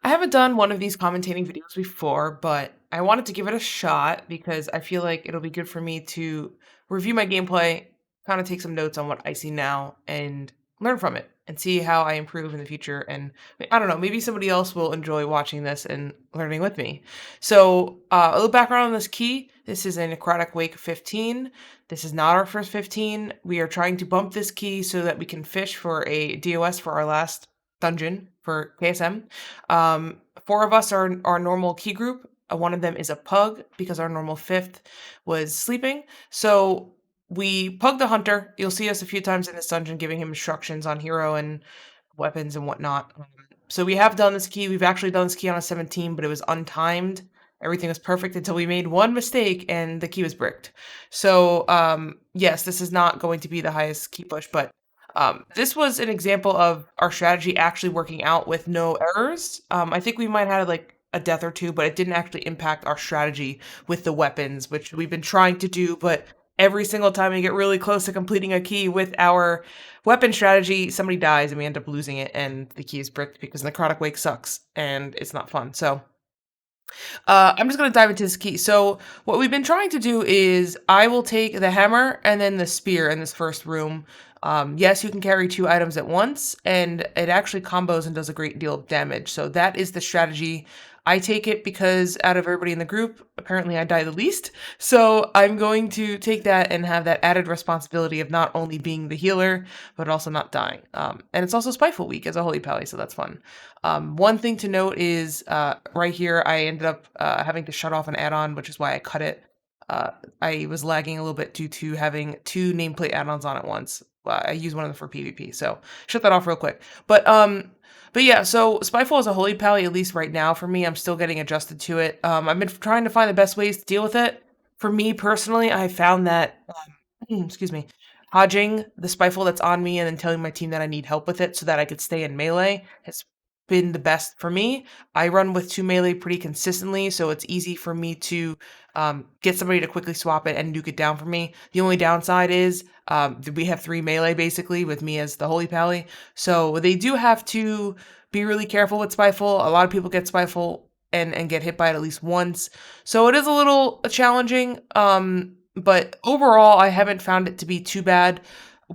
I haven't done one of these commentating videos before, but I wanted to give it a shot because I feel like it'll be good for me to review my gameplay, kind of take some notes on what I see now, and learn from it and see how I improve in the future. And I don't know, maybe somebody else will enjoy watching this and learning with me. So, a little background on this key. This is a Necrotic Wake 15. This is not our first 15. We are trying to bump this key so that we can fish for a DOS for our last dungeon for KSM. Four of us are our normal key group. One of them is a pug because our normal fifth was sleeping. So we pug the hunter. You'll see us a few times in this dungeon giving him instructions on hero and weapons and whatnot. So we have done this key. We've actually done this key on a 17, but it was untimed. Everything was perfect until we made one mistake and the key was bricked. So yes, this is not going to be the highest key push, but this was an example of our strategy actually working out with no errors. I think we might have had like a death or two, but it didn't actually impact our strategy with the weapons, which we've been trying to do. But every single time we get really close to completing a key with our weapon strategy, somebody dies and we end up losing it, and the key is bricked because Necrotic Wake sucks and it's not fun. So I'm just going to dive into this key. So what we've been trying to do is I will take the hammer and then the spear in this first room. Yes, you can carry two items at once, and it actually combos and does a great deal of damage. So that is the strategy. I take it because out of everybody in the group, apparently I die the least. So I'm going to take that and have that added responsibility of not only being the healer, but also not dying. And it's also Spiteful week as a Holy Pally, so that's fun. One thing to note is right here, I ended up having to shut off an add-on, which is why I cut it. I was lagging a little bit due to having two nameplate add-ons on at once. I use one of them for PvP, so shut that off real quick. But yeah, so Spiteful is a Holy Pally, at least right now for me. I'm still getting adjusted to it. I've been trying to find the best ways to deal with it. For me personally, I found that, excuse me, hodging the Spiteful that's on me and then telling my team that I need help with it so that I could stay in melee has been the best for me. I run with 2 melee pretty consistently, so it's easy for me to get somebody to quickly swap it and nuke it down for me. The only downside is we have 3 melee basically with me as the Holy Pally, so they do have to be really careful with Spiteful. A lot of people get Spiteful and get hit by it at least once, so it is a little challenging, but overall I haven't found it to be too bad.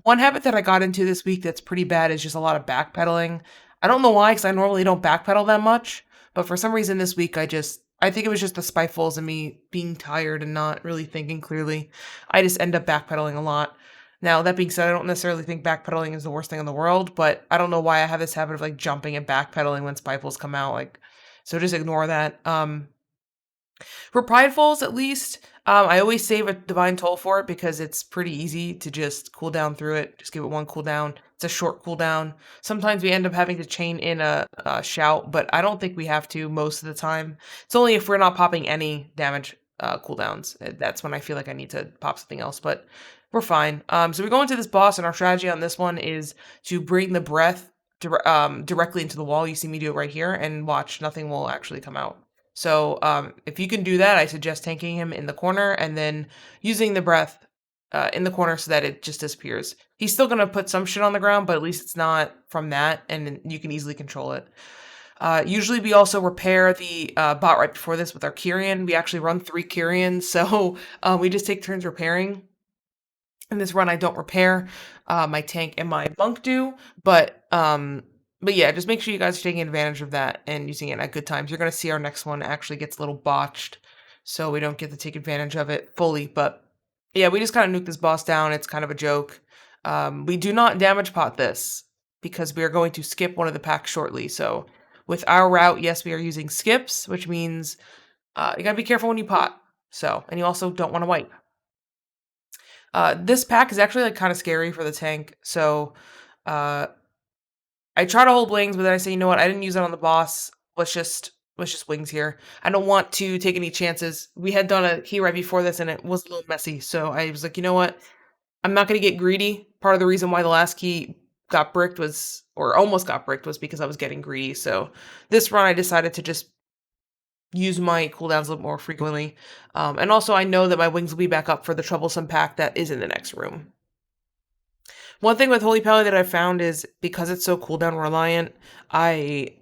One habit that I got into this week that's pretty bad is just a lot of backpedaling. I don't know why, because I normally don't backpedal that much, but for some reason this week I think it was just the Spitefuls and me being tired and not really thinking clearly. I just end up backpedaling a lot. Now, that being said, I don't necessarily think backpedaling is the worst thing in the world, but I don't know why I have this habit of like jumping and backpedaling when Spitefuls come out, like, so just ignore that. For Pridefuls, at least, I always save a Divine Toll for it because it's pretty easy to just cool down through it. Just give it one cooldown. It's a short cooldown. Sometimes we end up having to chain in a Shout, but I don't think we have to most of the time. It's only if we're not popping any damage cooldowns. That's when I feel like I need to pop something else, but we're fine. So we go into this boss, and our strategy on this one is to bring the breath directly into the wall. You see me do it right here, and watch, nothing will actually come out. So if you can do that, I suggest tanking him in the corner and then using the breath in the corner so that it just disappears. He's still going to put some shit on the ground, but at least it's not from that, and you can easily control it. Usually we also repair the bot right before this with our Kyrian. We actually run 3 Kyrians, so we just take turns repairing. In this run, I don't repair. My tank and my monk do, but yeah, just make sure you guys are taking advantage of that and using it at good times. You're going to see our next one actually gets a little botched, so we don't get to take advantage of it fully. But yeah, we just kind of nuke this boss down. It's kind of a joke. We do not damage pot this because we are going to skip one of the packs shortly. So with our route, yes, we are using skips, which means you got to be careful when you pot. So, and you also don't want to wipe. This pack is actually like kind of scary for the tank. So I try to hold wings, but then I say, you know what? I didn't use it on the boss. Let's just wings here. I don't want to take any chances. We had done a key right before this, and it was a little messy. So I was like, you know what? I'm not going to get greedy. Part of the reason why the last key got bricked was, or almost got bricked, was because I was getting greedy. So this run, I decided to just use my cooldowns a little more frequently. And also, I know that my wings will be back up for the troublesome pack that is in the next room. One thing with Holy Pally that I found is because it's so cooldown reliant, I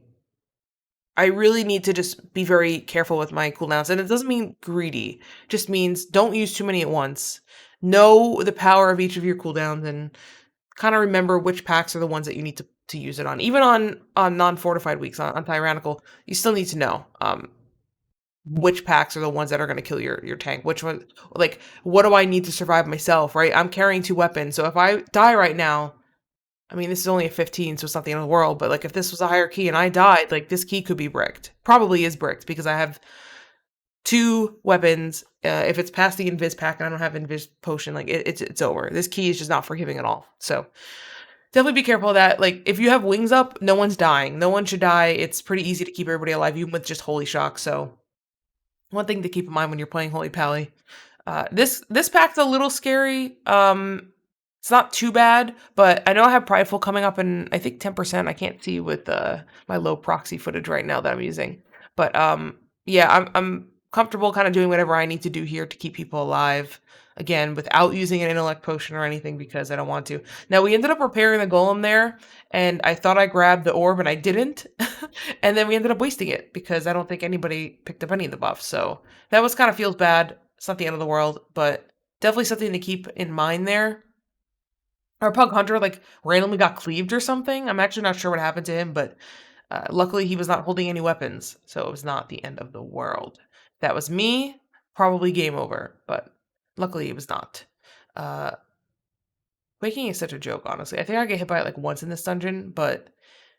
I really need to just be very careful with my cooldowns. And it doesn't mean greedy. It just means don't use too many at once. Know the power of each of your cooldowns and kind of remember which packs are the ones that you need to use it on. Even on non-fortified weeks, on tyrannical, you still need to know which packs are the ones that are going to kill your tank. Which one, like, what do I need to survive myself, right? I'm carrying 2 weapons. So if I die right now, I mean, this is only a 15, so it's not the end of the world, but, like, if this was a higher key and I died, like, this key could be bricked. Probably is bricked because I have 2 weapons. If it's past the invis pack and I don't have invis potion, like, it's over. This key is just not forgiving at all. So definitely be careful of that. Like, if you have wings up, no one's dying. No one should die. It's pretty easy to keep everybody alive, even with just Holy Shock. So one thing to keep in mind when you're playing Holy Pally. This pack's a little scary. It's not too bad, but I know I have Prideful coming up in, I think, 10%. I can't see with my low proxy footage right now that I'm using. But yeah, I'm comfortable kind of doing whatever I need to do here to keep people alive. Again, without using an intellect potion or anything because I don't want to. Now, we ended up repairing the golem there, and I thought I grabbed the orb, and I didn't. And then we ended up wasting it because I don't think anybody picked up any of the buffs. So that was kind of feels bad. It's not the end of the world, but definitely something to keep in mind there. Our Pug Hunter, like, randomly got cleaved or something. I'm actually not sure what happened to him, but luckily he was not holding any weapons, so it was not the end of the world. If that was me, probably game over, but luckily it was not. Waking is such a joke, honestly. I think I get hit by it, like, once in this dungeon, but,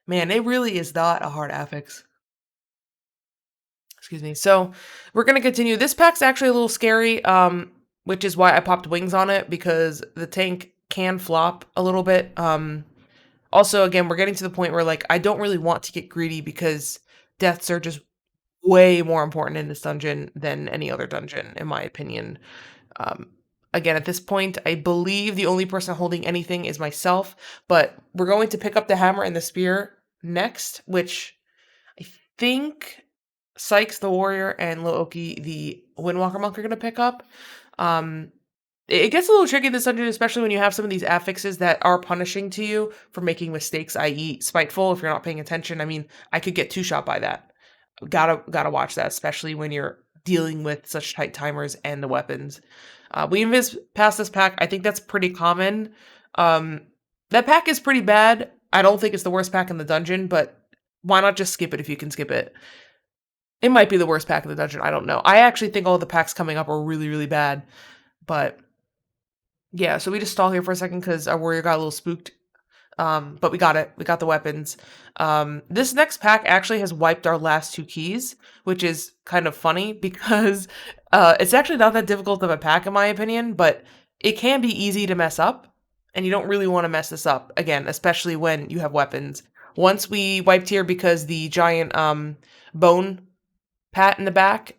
man, it really is not a hard affix. Excuse me. So, we're gonna continue. This pack's actually a little scary, which is why I popped wings on it, because the tank can flop a little bit. Also, again, we're getting to the point where, like, I don't really want to get greedy because deaths are just way more important in this dungeon than any other dungeon, in my opinion. Again, at this point, I believe the only person holding anything is myself, but we're going to pick up the hammer and the spear next, which I think Sykes the warrior and Looki the Windwalker monk are going to pick up. It gets a little tricky in this dungeon, especially when you have some of these affixes that are punishing to you for making mistakes, i.e. Spiteful, if you're not paying attention. I mean, I could get 2-shot by that. Gotta watch that, especially when you're dealing with such tight timers and the weapons. We invis past this pack. I think that's pretty common. That pack is pretty bad. I don't think it's the worst pack in the dungeon, but why not just skip it if you can skip it? It might be the worst pack in the dungeon. I don't know. I actually think all the packs coming up are really, really bad, but yeah, so we just stall here for a second because our warrior got a little spooked. But we got it. We got the weapons. This next pack actually has wiped our last 2 keys, which is kind of funny because it's actually not that difficult of a pack in my opinion, but it can be easy to mess up, and you don't really want to mess this up, again, especially when you have weapons. Once we wiped here because the giant bone pat in the back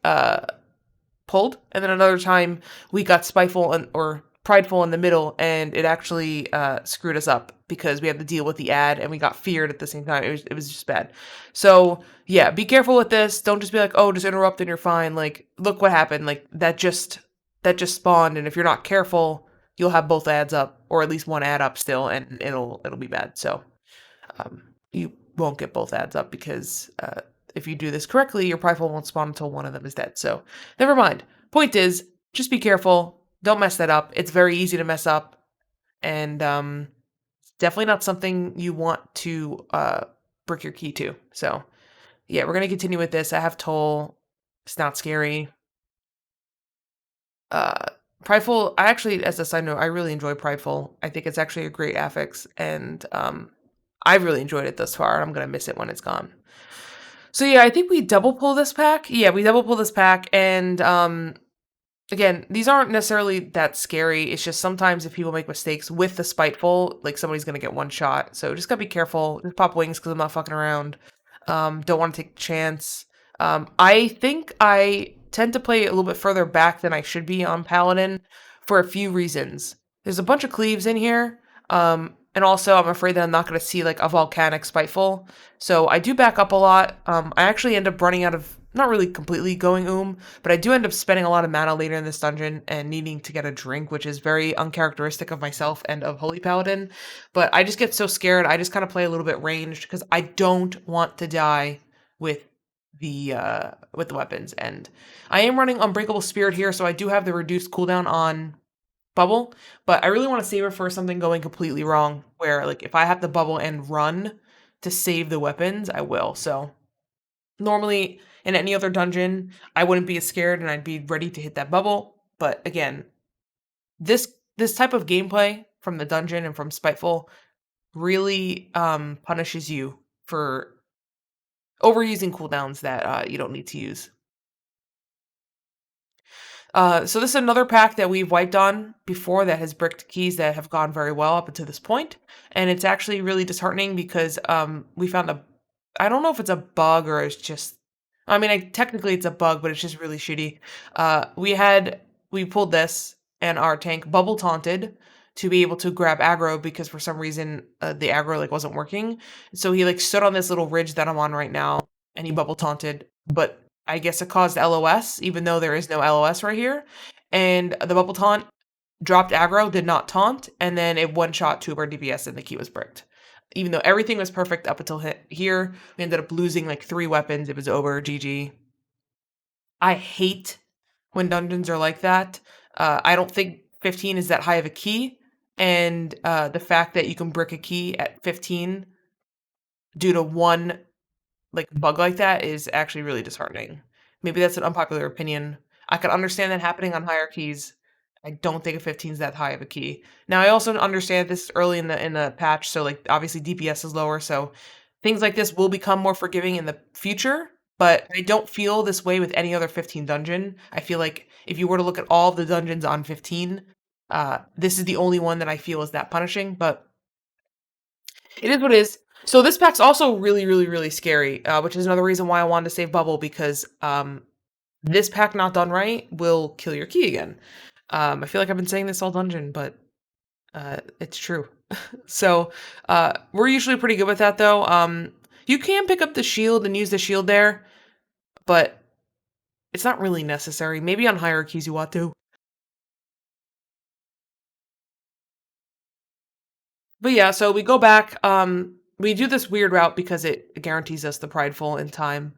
pulled, and then another time we got Spiteful or Prideful in the middle, and it actually screwed us up because we had to deal with the ad and we got feared at the same time. It was just bad. So yeah, be careful with this. Don't just be like, oh, just interrupt and you're fine. Like, look what happened. Like, that just spawned, and if you're not careful, you'll have both ads up, or at least one ad up still, and it'll be bad. So you won't get both ads up because if you do this correctly, your Prideful won't spawn until one of them is dead. So never mind. Point is, just be careful. Don't mess that up. It's very easy to mess up, and definitely not something you want to brick your key to. So yeah, we're gonna continue with this. I have Toll. It's not scary. Prideful, I actually, as a side note, I really enjoy Prideful. I think it's actually a great affix, and I've really enjoyed it thus far, and I'm gonna miss it when it's gone. So yeah, I think we double pull this pack. Yeah, we double pull this pack, and again, these aren't necessarily that scary. It's just sometimes if people make mistakes with the Spiteful, like, somebody's going to get one shot. So just gotta be careful. Just pop wings because I'm not fucking around. Don't want to take a chance. I think I tend to play a little bit further back than I should be on Paladin for a few reasons. There's a bunch of cleaves in here. And also, I'm afraid that I'm not going to see, like, a Volcanic Spiteful. So I do back up a lot. I actually end up running out of, not really completely going but I do end up spending a lot of mana later in this dungeon and needing to get a drink, which is very uncharacteristic of myself and of Holy Paladin. But I just get so scared. I just kind of play a little bit ranged because I don't want to die with with the weapons. And I am running Unbreakable Spirit here, so I do have the reduced cooldown on bubble, but I really want to save it for something going completely wrong, where like if I have to bubble and run to save the weapons, I will. So normally in any other dungeon, I wouldn't be as scared and I'd be ready to hit that bubble. But again, this type of gameplay from the dungeon and from Spiteful really punishes you for overusing cooldowns that you don't need to use. So this is another pack that we've wiped on before that has bricked keys that have gone very well up until this point, and it's actually really disheartening because we found I don't know if it's a bug or it's just, I mean, technically it's a bug, but it's just really shitty. We pulled this and our tank bubble taunted to be able to grab aggro because for some reason the aggro like wasn't working. So he like stood on this little ridge that I'm on right now and he bubble taunted, but I guess it caused LOS, even though there is no LOS right here. And the bubble taunt dropped aggro, did not taunt, and then it one-shot 2 of our DPS and the key was bricked. Even though everything was perfect up until here, we ended up losing like 3 weapons. It was over, GG. I hate when dungeons are like that. I don't think 15 is that high of a key, and the fact that you can brick a key at 15 due to one like bug like that is actually really disheartening. Maybe that's an unpopular opinion. I could understand that happening on higher keys. I don't think a 15 is that high of a key. Now I also understand this is early in the patch, so like obviously DPS is lower, so things like this will become more forgiving in the future. But I don't feel this way with any other 15 dungeon. I feel like if you were to look at all the dungeons on 15, this is the only one that I feel is that punishing. But it is what it is. So this pack's also really, really, really scary, which is another reason why I wanted to save Bubble, because this pack not done right will kill your key again. I feel like I've been saying this all dungeon, but it's true. So we're usually pretty good with that, though. You can pick up the shield and use the shield there, but it's not really necessary. Maybe on higher keys you want to. But yeah, so we go back. We do this weird route because it guarantees us the prideful in time.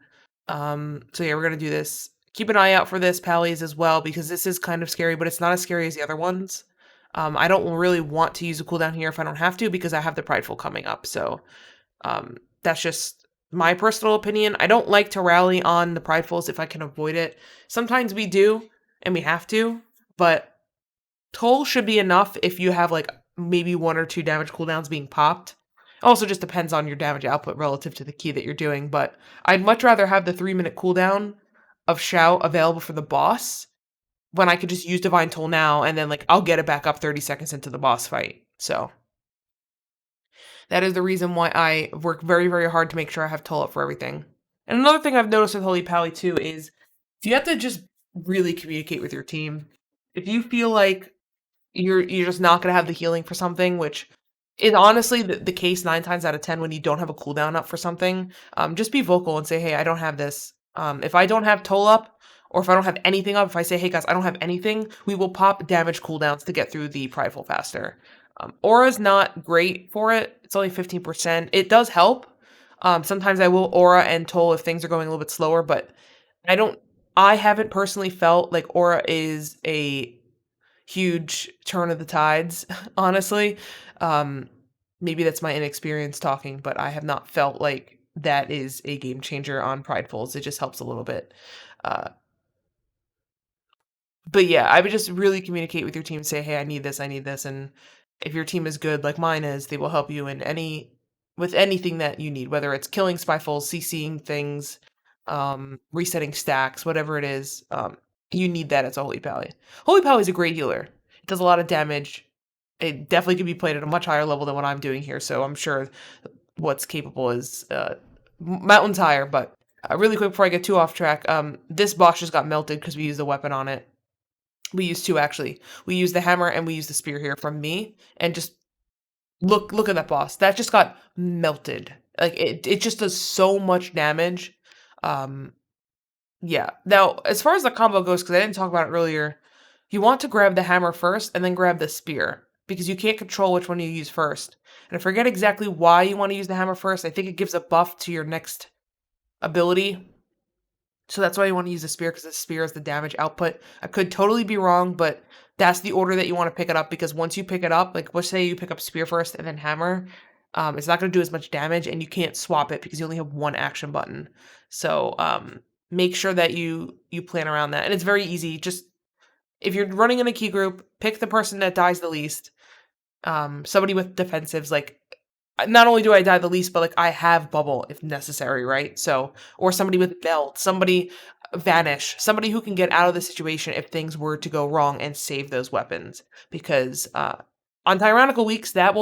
So yeah, we're gonna do this. Keep an eye out for this Pallies as well because this is kind of scary, but it's not as scary as the other ones. I don't really want to use a cooldown here if I don't have to because I have the prideful coming up. So that's just my personal opinion. I don't like to rally on the pridefuls if I can avoid it. Sometimes we do and we have to, but toll should be enough if you have like maybe 1 or 2 damage cooldowns being popped. Also just depends on your damage output relative to the key that you're doing, but I'd much rather have the 3-minute cooldown of Shout available for the boss when I could just use Divine Toll now and then like I'll get it back up 30 seconds into the boss fight. So that is the reason why I work very, very hard to make sure I have toll up for everything. And another thing I've noticed with Holy Pally too is you have to just really communicate with your team. If you feel like you're just not gonna have the healing for something, which is honestly the case 9 times out of 10 when you don't have a cooldown up for something. Just be vocal and say, "Hey, I don't have this." If I don't have toll up, or if I don't have anything up, if I say, "Hey guys, I don't have anything," we will pop damage cooldowns to get through the prideful faster. Aura's not great for it. It's only 15%. It does help. Sometimes I will aura and toll if things are going a little bit slower, but I don't. I haven't personally felt like aura is a huge turn of the tides, honestly. Um, Maybe that's my inexperience talking, but I have not felt like that is a game changer on Pridefuls. It just helps a little bit. Uh, but yeah, I would just really communicate with your team, say, "Hey, I need this," and if your team is good like mine is, they will help you in with anything that you need, whether it's killing spyfuls, CCing things, resetting stacks, whatever it is. You need that as a Holy Pally. Holy Pally is a great healer. It does a lot of damage. It definitely can be played at a much higher level than what I'm doing here, so I'm sure what's capable is mountains higher. But really quick before I get too off track, this boss just got melted because we used a weapon on it. We used 2 actually. We used the hammer and we used the spear here from me, and just look at that boss. That just got melted. Like it just does so much damage. Um, yeah. Now, as far as the combo goes, because I didn't talk about it earlier, you want to grab the hammer first and then grab the spear because you can't control which one you use first. And I forget exactly why you want to use the hammer first. I think it gives a buff to your next ability. So that's why you want to use the spear, because the spear is the damage output. I could totally be wrong, but that's the order that you want to pick it up, because once you pick it up, like let's say you pick up spear first and then hammer, it's not going to do as much damage, and you can't swap it because you only have one action button. So make sure that you plan around that, and it's very easy. Just if you're running in a key group, pick the person that dies the least. Somebody with defensives, like not only do I die the least, but like I have bubble if necessary, right? So, or somebody with belt, somebody vanish, somebody who can get out of the situation if things were to go wrong and save those weapons. Because on tyrannical weeks, that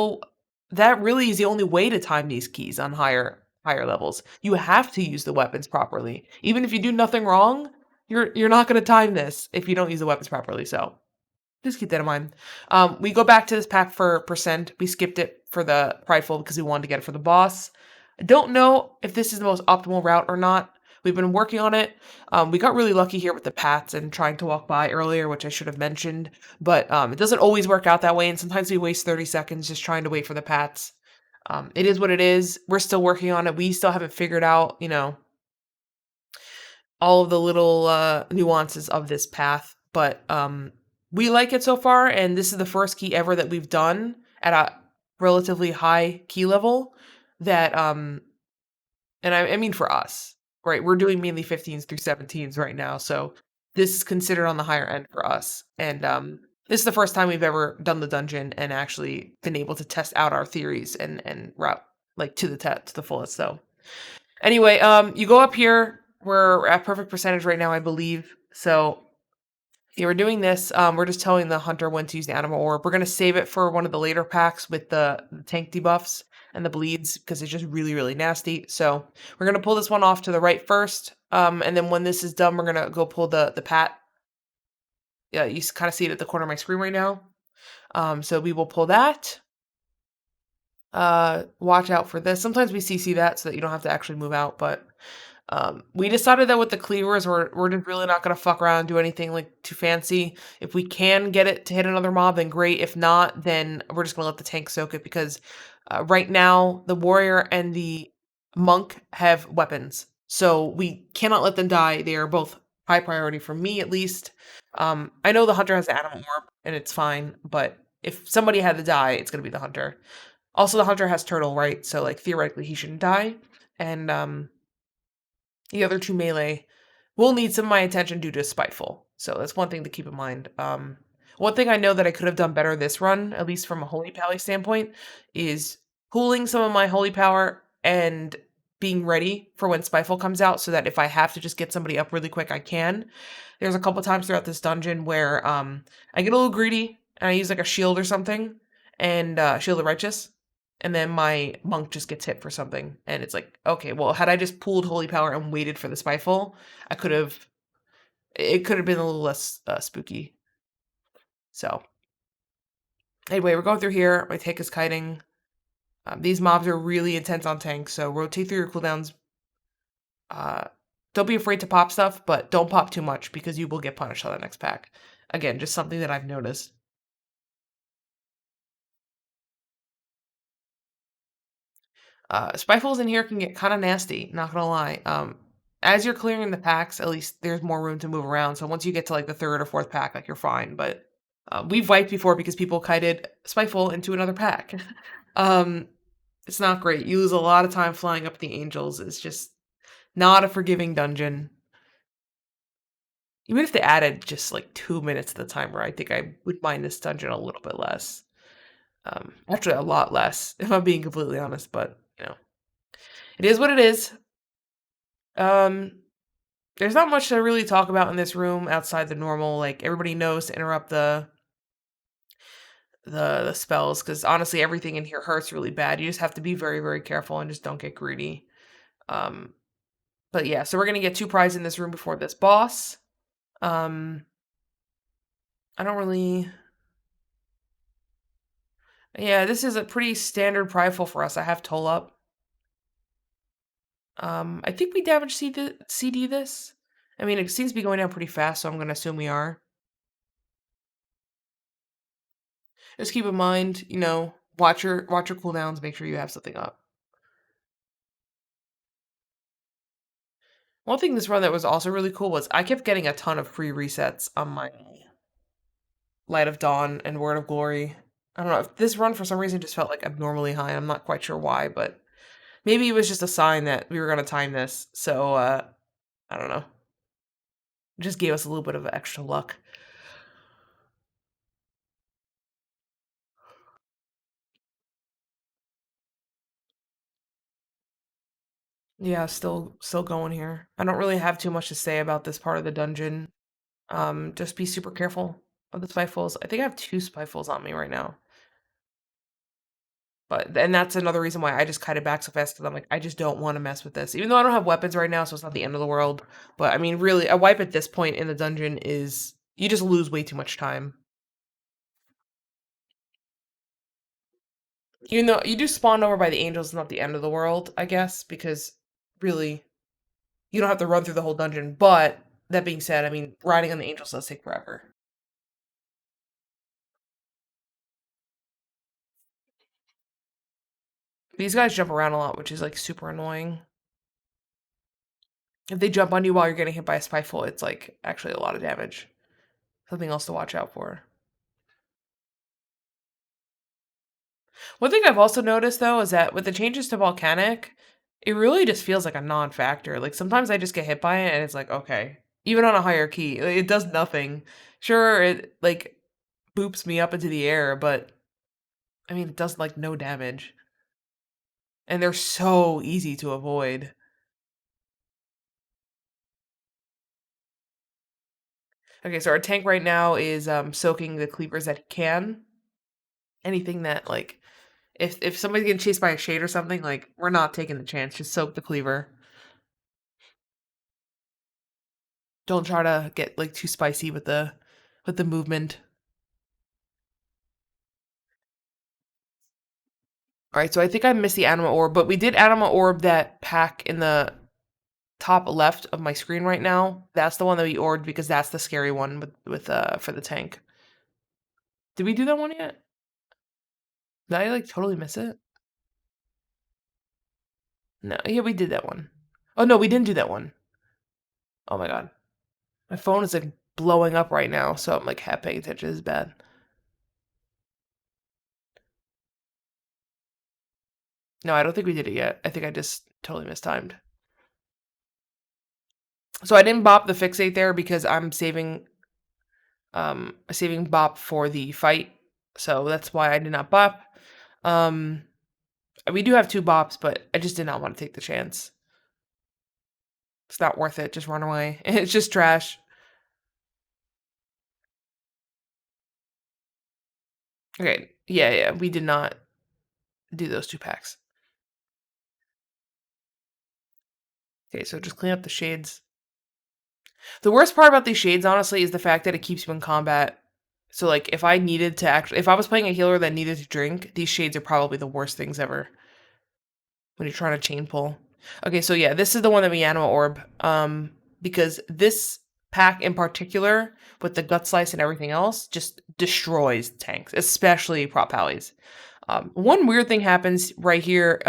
really is the only way to time these keys on higher levels. You have to use the weapons properly. Even if you do nothing wrong, you're not going to time this if you don't use the weapons properly. So just keep that in mind. We go back to this pack for percent. We skipped it for the prideful because we wanted to get it for the boss. I don't know if this is the most optimal route or not. We've been working on it. We got really lucky here with the paths and trying to walk by earlier, which I should have mentioned. But it doesn't always work out that way, and sometimes we waste 30 seconds just trying to wait for the paths. It is what it is. We're still working on it. We still haven't figured out, all of the little nuances of this path, but we like it so far, and this is the first key ever that we've done at a relatively high key level that and I mean for us, right? We're doing mainly 15s through 17s right now, so this is considered on the higher end for us. And this is the first time we've ever done the dungeon and actually been able to test out our theories and route like to the fullest. So anyway, you go up here. We're at perfect percentage right now, I believe. So yeah, we're doing this. We're just telling the hunter when to use the animal orb. We're gonna save it for one of the later packs with the tank debuffs and the bleeds because it's just really, really nasty. So we're gonna pull this one off to the right first. And then when this is done, we're gonna go pull the pat. Yeah, you kind of see it at the corner of my screen right now. So we will pull that. Watch out for this. Sometimes we CC that so that you don't have to actually move out, but we decided that with the cleavers, we're just really not gonna fuck around and do anything like too fancy. If we can get it to hit another mob, then great. If not, then we're just gonna let the tank soak it because right now the warrior and the monk have weapons, so we cannot let them die. They are both high priority for me, at least. I know the hunter has the animal orb, and it's fine, but if somebody had to die, it's gonna be the hunter. Also, the hunter has turtle, right? So like theoretically, he shouldn't die, and the other two melee will need some of my attention due to Spiteful. So that's one thing to keep in mind. One thing I know that I could have done better this run, at least from a Holy Pally standpoint, is pooling some of my Holy Power and being ready for when Spiteful comes out so that if I have to just get somebody up really quick, I can. There's a couple times throughout this dungeon where I get a little greedy and I use like a shield or something and Shield of Righteous, and then my monk just gets hit for something, and it's like, okay, well, had I just pulled Holy Power and waited for the Spiteful, it could have been a little less spooky. So anyway, we're going through here. My tank is kiting. These mobs are really intense on tanks, so rotate through your cooldowns. Don't be afraid to pop stuff, but don't pop too much because you will get punished on the next pack. Again, just something that I've noticed. Spitefulls in here can get kind of nasty, not gonna lie. As you're clearing the packs, at least there's more room to move around. So once you get to like the third or fourth pack, like you're fine. But we've wiped before because people kited Spiteful into another pack. um, it's not great. You lose a lot of time flying up the angels. It's just not a forgiving dungeon. Even if they added just like 2 minutes to the timer, I think I would mind this dungeon a little bit less. Actually, a lot less, if I'm being completely honest. But it is what it is. Um, there's not much to really talk about in this room outside the normal. Like everybody knows to interrupt the spells because honestly, everything in here hurts really bad. You just have to be very, very careful and just don't get greedy. Um, but yeah, so we're gonna get 2 prizes in this room before this boss. Um, I don't really. Yeah, this is a pretty standard prideful for us. I have toll up. I think we damage CD this. I mean, it seems to be going down pretty fast, so I'm gonna assume we are. Just keep in mind, watch your cooldowns, make sure you have something up. One thing this run that was also really cool was I kept getting a ton of free resets on my Light of Dawn and Word of Glory. I don't know if this run for some reason just felt like abnormally high. I'm not quite sure why, but maybe it was just a sign that we were going to time this. So, I don't know. It just gave us a little bit of extra luck. Yeah, still going here. I don't really have too much to say about this part of the dungeon. Just be super careful of the spitefuls. I think I have 2 spitefuls on me right now. But and that's another reason why I just cut it back so fast because I'm like, I just don't want to mess with this. Even though I don't have weapons right now, so it's not the end of the world. But I mean, really, a wipe at this point in the dungeon is you just lose way too much time. Even though you do spawn over by the angels, it's not the end of the world, I guess, because really you don't have to run through the whole dungeon. But that being said, I mean, riding on the angels does take forever. These guys jump around a lot, which is like super annoying. If they jump on you while you're getting hit by a spiteful, it's like actually a lot of damage. Something else to watch out for. One thing I've also noticed though is that with the changes to Volcanic, it really just feels like a non-factor. Like sometimes I just get hit by it and it's like, okay. Even on a higher key, it does nothing. Sure, it like boops me up into the air, but I mean, it does like no damage. And they're so easy to avoid. Okay, so our tank right now is soaking the cleavers that he can. Anything that like if somebody's getting chased by a shade or something, like we're not taking the chance. Just soak the cleaver. Don't try to get like too spicy with the movement. All right, so I think I missed the anima orb, but we did anima orb that pack in the top left of my screen right now. That's the one that we orbed because that's the scary one with for the tank. Did we do that one yet? Did I like totally miss it? No, yeah, we did that one. Oh no, we didn't do that one. Oh my god. My phone is like blowing up right now, so I'm like half paying attention. This is bad. No, I don't think we did it yet. I think I just totally mistimed. So I didn't bop the fixate there because I'm saving bop for the fight. So that's why I did not bop. Um we do have 2 bops, but I just did not want to take the chance. It's not worth it. Just run away. It's just trash. Okay. Yeah, yeah. We did not do those 2 packs. Okay, so just clean up the shades. The worst part about these shades, honestly, is the fact that it keeps you in combat. So, like, if I needed to actually, if I was playing a healer that needed to drink, these shades are probably the worst things ever when you're trying to chain pull. Okay, so yeah, this is the one that we anima orb. Because this pack in particular, with the gut slice and everything else, just destroys tanks, especially prop pallies. One weird thing happens right here.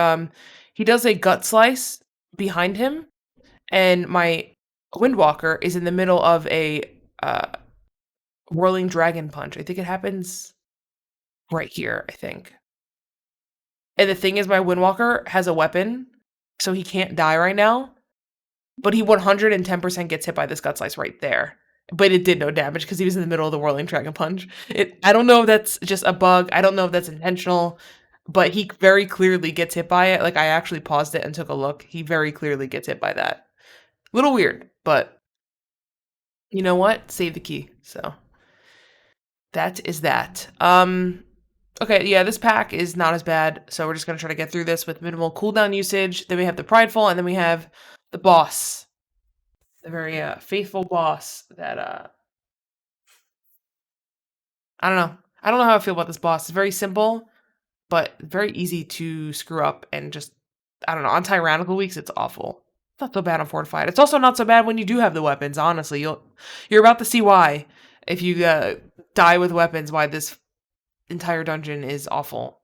He does a gut slice behind him, and my Windwalker is in the middle of a whirling dragon punch. I think it happens right here, I think. And the thing is, my Windwalker has a weapon, so he can't die right now. But he 110% gets hit by this gut slice right there. But it did no damage because he was in the middle of the whirling dragon punch. I don't know if that's just a bug. I don't know if that's intentional. But he very clearly gets hit by it. Like, I actually paused it and took a look. He very clearly gets hit by that. Little weird, but you know what? Save the key. So that is that. Okay, yeah, this pack is not as bad, so we're just gonna try to get through this with minimal cooldown usage. Then we have the Prideful, and then we have the boss. The very faithful boss that I don't know. I don't know how I feel about this boss. It's very simple, but very easy to screw up and just I don't know. On tyrannical weeks, it's awful. It's not so bad on fortified. It's also not so bad when you do have the weapons. Honestly, you're about to see why if you die with weapons. Why this entire dungeon is awful.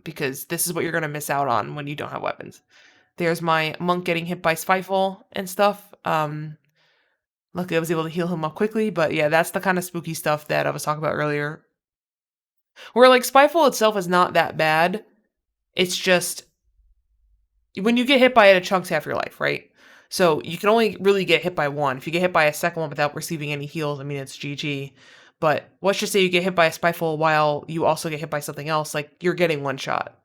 Because this is what you're gonna miss out on when you don't have weapons. There's my monk getting hit by Spiteful and stuff. Luckily I was able to heal him up quickly, but yeah, that's the kind of spooky stuff that I was talking about earlier. Where like Spiteful itself is not that bad. It's just when you get hit by it, it chunks half your life, right? So you can only really get hit by one. If you get hit by a second one without receiving any heals, I mean it's GG. But let's just say you get hit by a Spiteful while you also get hit by something else, like you're getting one shot.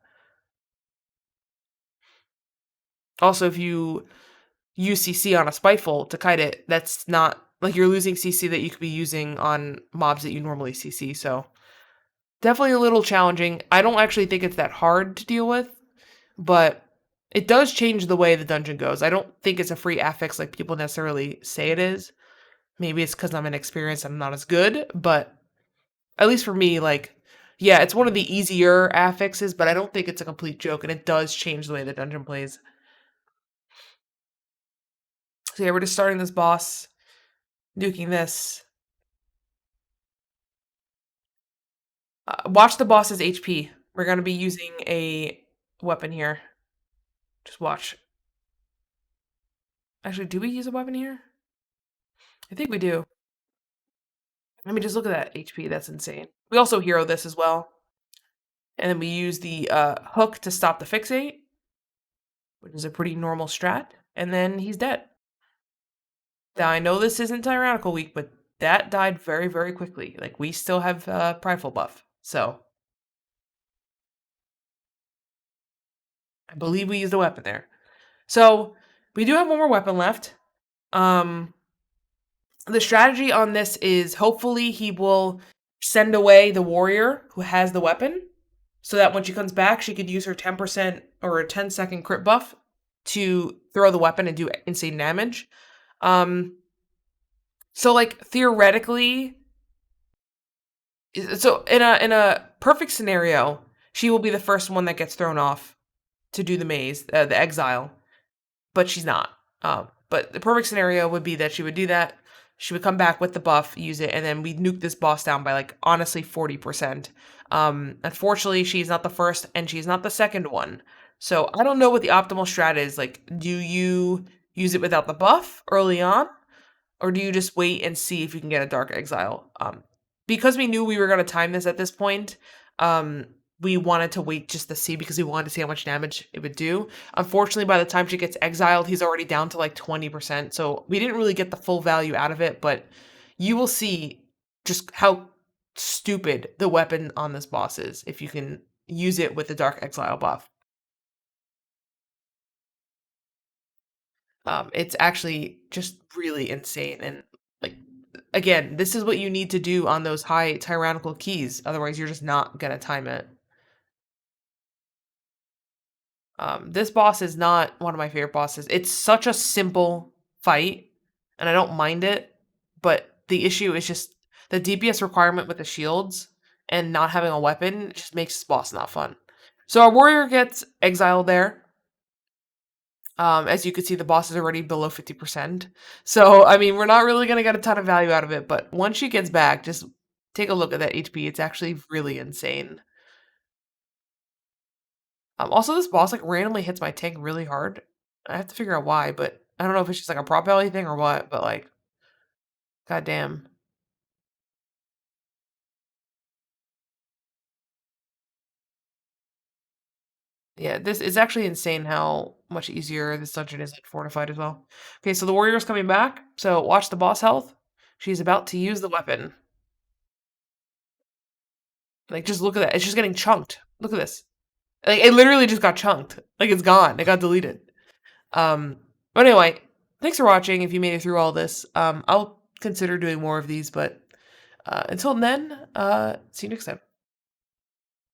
Also, if you use CC on a Spiteful to kite it, that's not like you're losing CC that you could be using on mobs that you normally CC. So definitely a little challenging. I don't actually think it's that hard to deal with, but it does change the way the dungeon goes. I don't think it's a free affix like people necessarily say it is. Maybe it's because I'm inexperienced and I'm not as good, but at least for me, like, yeah, it's one of the easier affixes, but I don't think it's a complete joke, and it does change the way the dungeon plays. So yeah, we're just starting this boss, nuking this. Watch the boss's HP. We're going to be using a weapon here. Just watch. Actually, do we use a weapon here? I think we do. I mean, just look at that HP. That's insane. We also hero this as well. And then we use the hook to stop the fixate, which is a pretty normal strat. And then he's dead. Now, I know this isn't Tyrannical Week, but that died very, very quickly. Like, we still have Prideful buff. So, I believe we used a weapon there. So, we do have one more weapon left. The strategy on this is hopefully he will send away the warrior who has the weapon so that when she comes back, she could use her 10% or a 10-second crit buff to throw the weapon and do insane damage. So like theoretically, so in a perfect scenario, she will be the first one that gets thrown off to do the maze, the exile, but she's not. But the perfect scenario would be that she would do that. She would come back with the buff, use it, and then we'd nuke this boss down by like honestly 40%. Unfortunately, she's not the first and she's not the second one. So I don't know what the optimal strat is. Like, do you use it without the buff early on? Or do you just wait and see if you can get a Dark Exile? Because we knew we were going to time this at this point, we wanted to wait just to see because we wanted to see how much damage it would do. Unfortunately, by the time she gets exiled, he's already down to like 20%. So we didn't really get the full value out of it, but you will see just how stupid the weapon on this boss is if you can use it with the Dark Exile buff. It's actually just really insane. And like, again, this is what you need to do on those high tyrannical keys. Otherwise, you're just not going to time it. This boss is not one of my favorite bosses. It's such a simple fight, and I don't mind it. But the issue is just the DPS requirement with the shields and not having a weapon just makes this boss not fun. So our warrior gets exiled there. As you can see, the boss is already below 50%. So, I mean, we're not really going to get a ton of value out of it, but once she gets back, just take a look at that HP. It's actually really insane. Also, this boss, like, randomly hits my tank really hard. I have to figure out why, but I don't know if it's just, like, a prop value thing or what, but, like, goddamn. Yeah, this is actually insane how much easier this dungeon is, like, Fortified as well. Okay, so the warrior's coming back, so watch the boss health. She's about to use the weapon. Like, just look at that. It's just getting chunked. Look at this. Like, it literally just got chunked. Like, it's gone. It got deleted. But anyway, thanks for watching if you made it through all this. I'll consider doing more of these, but until then, see you next time.